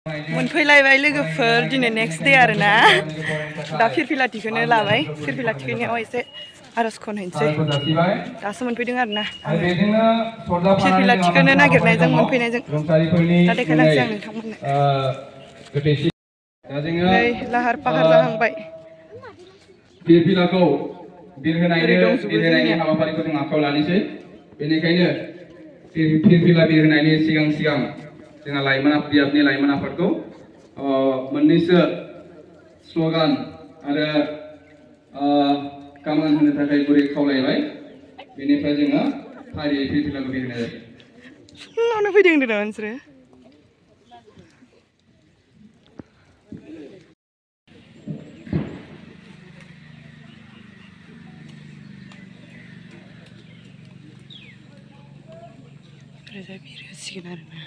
मोनफैलायबाय लोगोफोर दिनै नेक्स्ट दे आरो ना दा फिरफिलाथिखौनो लाबाय फिरफिलाथिखौनियाव एसे आर'ज खनहैनोसै दासो मोनफैदों आरो ना फिरफिलाथिखौनो नागिरनायजों मोनफैनायजों दा देखायलांसै आं नोंथांमोननो नै लाहार फाहार जाहांबाय फिरफिलाखौ बिरहोनायनि हाबाफारिखौ जों आखायाव लानोसै बेनिखायनो फिरफिला बिरहोनायनि सिगां जोंहा बियाबनि लाइमोन आफादखौ मोननैसो स्ल'गान आरो कामान होनो थाखाय गुरै खावलायबाय बेनिफ्राय जोङो फारियै फिरफिलाखौ बिरहोनाय जायो फुङावनो फैदों होनदों नामा नोंसोरो ओरैजा बिरहोसिगोन आरोना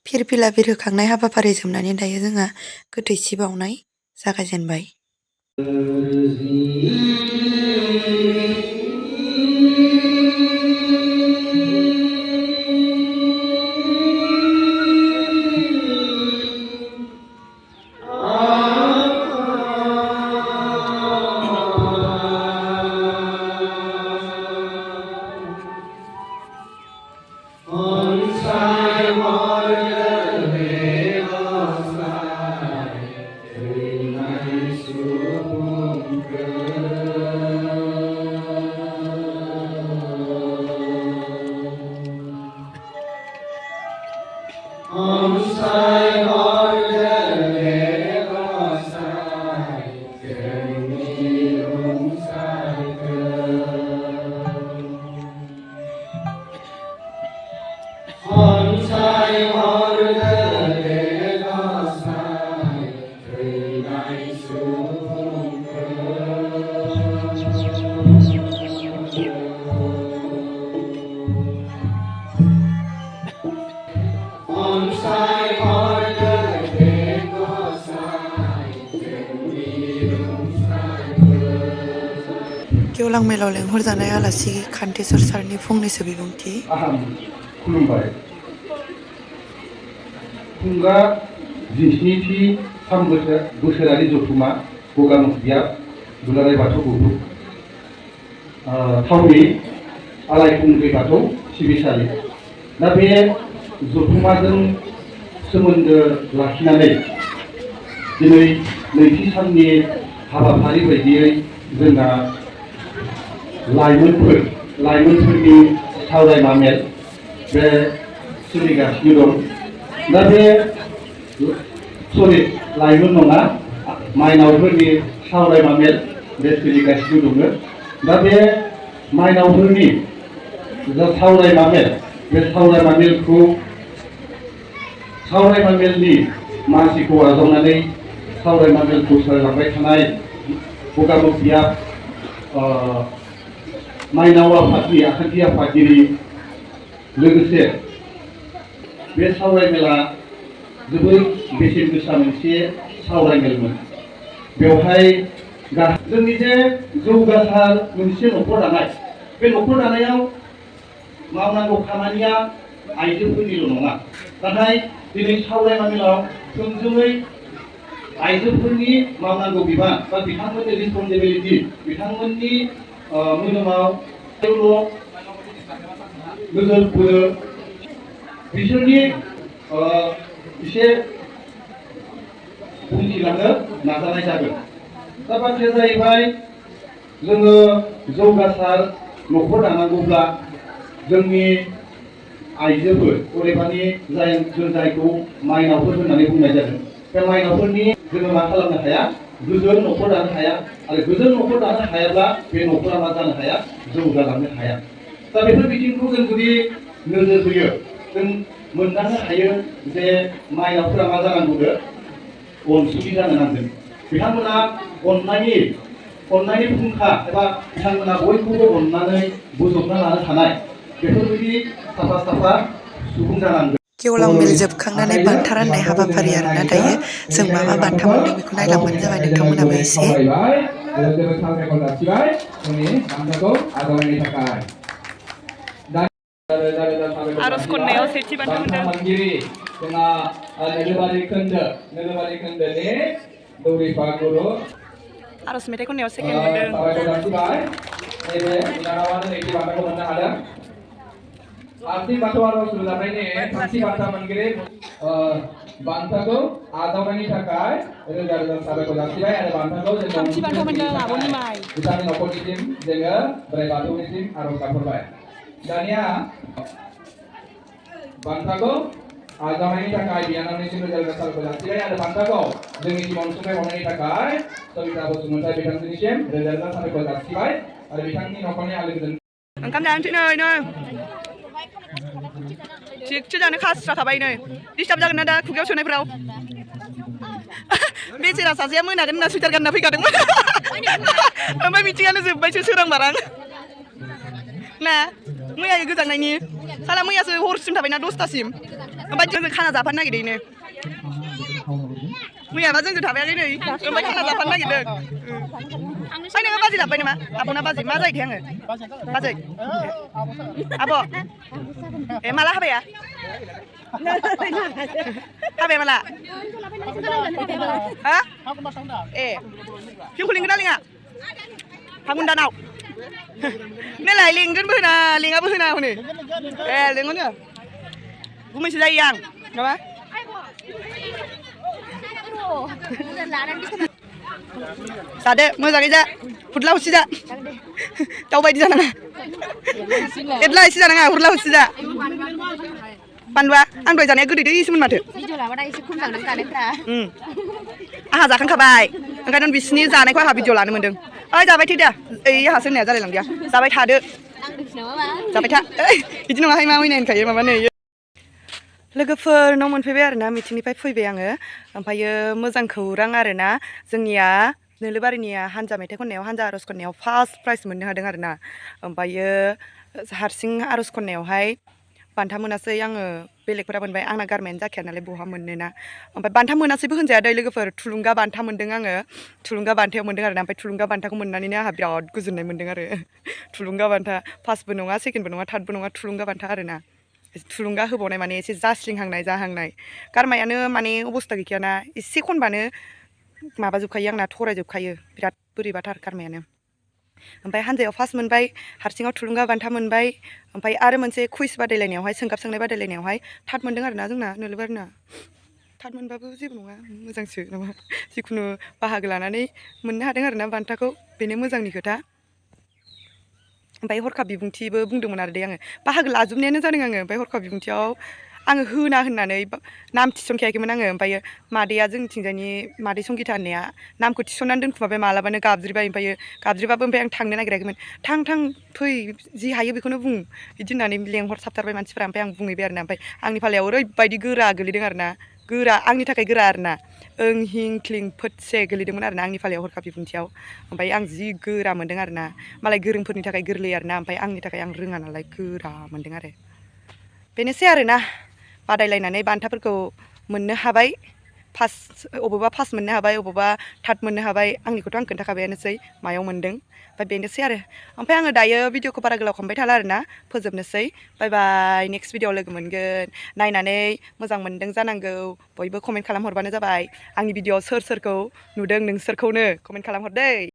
फिरफिला बिरहोखांनाय हाबाफारि जोबनानै दायो जोंहा गोथैसि बावनाय जागायजेनबाय गेवलां मेलाव लेंहरजानाय आलासि कान्थेसर सारनि फंनैसो बिबुंथि। आहाम खुलुमबाय। खुंगा 17थि 3 बोसोरारि जथुमा गगामुख बियाब दुलाराय बाथौ गुरु थावनि आलायखुंग्रि बाथौ सिबिसालि। दा बे जथुमाजों सोमोन्दो लाखिनानै दिनै नैथि साननि हाबाफारि बायदियै जोंना लाइमोनफोरनि सावरायमा मेल बे सोलिगासिनो दं। दा बे लाइमोन नङा माइनावफोरनि सावरायमा मेल बे सोलिगासिनो दङ। दा बे माइनावफोरनि जा सावरायमा मेल बे सावरायमा मेलनि मासिखौ आजावनानै सावरायमा मेलखौ सालायलांबाय थानाय गगामुख बियाब माइनाव आफादनि आखान्थि आफादगिरि लोगोसे बे सावरायमेला जोबोद बेसेन गोसा मोनसे सावरायमेलमोन। बेवहाय जोंनि जे जौगासार मोनसे न'खर दानाय बे न'खर दानायाव मावनांगौ खामानिया आइजोफोरनिल' नङा, नाथाय दिनै सावरायमा मेलाव थोंजोङै आइजोफोरनि मावनांगौ बिबान बा बिथांमोननि रिसपन्सिबिलिटि बिथांमोननि मोदोमाव नोजोर बोनो बिसोरनि एसे बुंथिलांनो नाजानाय जागोन। दा बाथ्राया जाहैबाय जोङो जौगासार न'खर दानांगौब्ला जोंनि आइजोफोर अदेबानि जों जायखौ माइनावफोर होननानै बुंनाय जादों बे माइनावफोरनि जोङो मा खालामनो हाया गोजोन न'खर दानो हाया आरो गोजोन न'खर दानो हायाब्ला बे न'खरा मा जानो हाया जौगालांनो हाया। दा बेफोर बिथिंखौ जों जुदि नोजोर होयो जों मोनदांनो हायो जे माइनावफोरा मा जानांगौनो अनसुलि जानो नांगोन। बिथांमोना अननायनि फुंखा एबा बिथांमोना बयखौबो अननानै बोजबना लानो हानाय बेफोरबायदि साफा सुबुं जानांगोन। गेवलां मेल जोबखांनानै बान्था राननाय हाबाफारि आरोना दायो जों मा मा बान्था मोनदों बेखौ नायलांबानो जाबाय नोंथांमोनाबो एसे। आर'ज खन्नायाव सेथि बान्था मोनदों जोंहा नोलोबारि खोन्दोनि दौरिफा गुरु आर'ज मेथाइ खन्नायाव सेकेन्ड मोनदों। साबायखर जासिबाय। नैबे बिनानावानो नैथि बान्थाखौ मोननो हादों। आरती बाथौ आर'ज रोजाबनायनि थामथि बान्था मोनगिरि बान्थाखौ आजावनायनि थाखाय रोजा रोजा साबायखर जासिबाय आरो बान्थाखौ जों थामथि बान्था मोनदों आब'नि माइ बिथांनि न'खरनिसिम जोङो बोराइ बाथौनिसिम आर'ज गाबहरबाय। दानिया बान्थाखौ आजावनायनि थाखाय बिनानावनिसिम रोजा रोजा साबायखर जासिबाय आरो बान्थाखौ जोंनिसिम अनसुंथाइ हरनायनि थाखाय सबिता बसुमतारी बिथांजोनिसिम रोजा रोजा साबायखर जासिबाय आरो बिथांनि न'खरनि आलो गोजोन ओंखाम जानोसै नै थिगसे जानो खास्राखाबाय नै डिस्टार्ब जागोन ना दा खुगायाव सोनायफ्राव। बेसेरा सासेया मोनागोन होनना सुइटार गानना फैखादोंमोन ओमफ्राय मिथिङानो जोब्बायसो सोरां बारां ना मैया गोजांनायनि साला मैयासो हरसिम थाबायना 10थासिम ओमफ्राय जोंजों खाना जाफानो नागिरदों। मैयाबा जोंजों थाबायाखै नै ओमफ्राय खाना जाफानो नागिरदों। ओमफ्राय नोङो बाजै लाबोबाय नामा आब'ना बाजै मा जायोथाय आङो बाजै आब' ए माला हाबाया हाबाया माला हा ए जोंखौ लिंगोन ना लिङा फागुन दानाव नोलाय लिंगोनबो होना लिङाबो होना हनै ए लिंगोनो गुमैसो जायो आं नामा जादो मोजाङै जा हुरला हुरसि जा दाउ बायदि जानाङा एरला एसे जानाङा हुरला हुरसि जा बानलुआ आं दहाय जानाया गोदै दैसोमोन माथो आंहा जाखांखाबाय ओंखायनो बिसिनि जानायखौ आंहा भिडिअ लानो मोन्दों। ओइ जाबाय थै दा ओइ आंहासो होननाया जालायलांदिया जाबाय थादो जाबाय था बिदि नङाहाय मा मैना होनखायो माबा नै लोगोफोरनाव मोनफैबाय आरोना मिथिंनिफ्राय फैबाय आङो ओमफ्रायो मोजां खौरां आरोना जोंनिया नोलोबारिनिया हान्जा मेथाइ खन्नायाव हान्जा आर'ज खन्नायाव फार्स्ट प्राइज मोननो हादों आरोना ओमफ्रायो हारसिं आर'ज खन्नायावहाय बान्था मोनासै आङो बेलेगफोरा मोनबाय आंना गारमायानो जाखाया नालाय बहा मोननो ना ओमफ्राय बान्था मोनासैबो होनजाया दै लोगोफोर थुलुंगा बान्था मोन्दों आङो थुलुंगा बान्थायाव मोन्दों आरोना ओमफ्राय थुलुंगा बान्थाखौ मोननानैनो आंहा बिराद गोजोननाय मोन्दों आरो थुलुंगा बान्था फार्स्टबो नङा सेकेन्डबो नङा थार्डबो नङा थुलुंगा बान्था आरोना थुलुंगा होबावनाय माने एसे जास्लिंहांनाय जाहांनाय गारमायानो माने अबस्था गैखायाना एसे खनबानो माबाजोबखायो आंना थरायजोबखायो बिराद बोरैबाथार गारमायानो ओमफ्राय हानजायाव फार्स्ट मोनबाय हारसिङाव थुलुंगा बान्था मोनबाय ओमफ्राय आरो मोनसे कुइज बादायलायनायावहाय सोंगाब सोंनाय बादायलायनायावहाय थार्ड मोनदों आरोना जोंना नोलोबारना थार्ड मोनबाबो जेबो नङा मोजांसो नामा जिखुनु बाहागो लानानै मोननो हादों आरोना बान्थाखौ बेनो मोजांनि खोथा ओमफ्राय हरखाब बिबुंथिबो बुंदोंमोन आरो दे आङो बाहागो लाजोबनायानो जादों आङो ओमफ्राय हरखाब बिबुंथियाव आङो होना होननानै नाम थिसनखायाखैमोन आङो ओमफ्रायो मादैया जोंनिथिंजायनि मादै संगिता होननाया नामखौ थिसननानै दोनखुमाबाय मालाबानो गाबज्रिबाय ओमफ्रायो गाबज्रिबाबो ओमफ्राय आं थांनो नागिराखैमोन थां फै जि हायो बेखौनो बुं बिदि होननानै लेंहरसाबथारबाय मानसिफोरा ओमफ्राय आं बुंहैबाय आरोना ओमफ्राय आंनि फालायाव ओरैबायदि गोरा गोलैदों आरोना गोरा आंनि थाखाय गोरा आरोना ओं हिं क्लिं फोथसे गोलैदोंमोन आरोना आंनि फालायाव हरखाब बिबुंथियाव ओमफ्राय आं जि गोरा मोन्दों आरोना मालाय गोरोंफोरनि थाखाय गोरलै आरोना ओमफ्राय आंनि थाखाय आं रोङा नालाय गोरा मोन्दों आरो बेनोसै आरोना बादायलायनानै बान्थाफोरखौ मोननो हाबाय अबेबा फार्स्ट मोननो हाबाय अबेबा थार्ड मोननो हाबाय आंनिखौथ' आं खोन्थाखाबायानोसै मायाव मोन्दों ओमफ्राय बेनोसै ओमफ्राय आङो दायो भिडिअखौ बारा गोलाव खालामबाय थाला आरोना फोजोबनोसै बाय बाय नेक्स्ट भिडिअआव लोगो मोनगोन नायनानै मोजां मोन्दों जानांगौ बयबो कमेन्ट खालामहरबानो जाबाय आंनि भिडिअआव सोर सोरखौ नुदों नोंसोरखौनो कमेन्ट खालामहर दै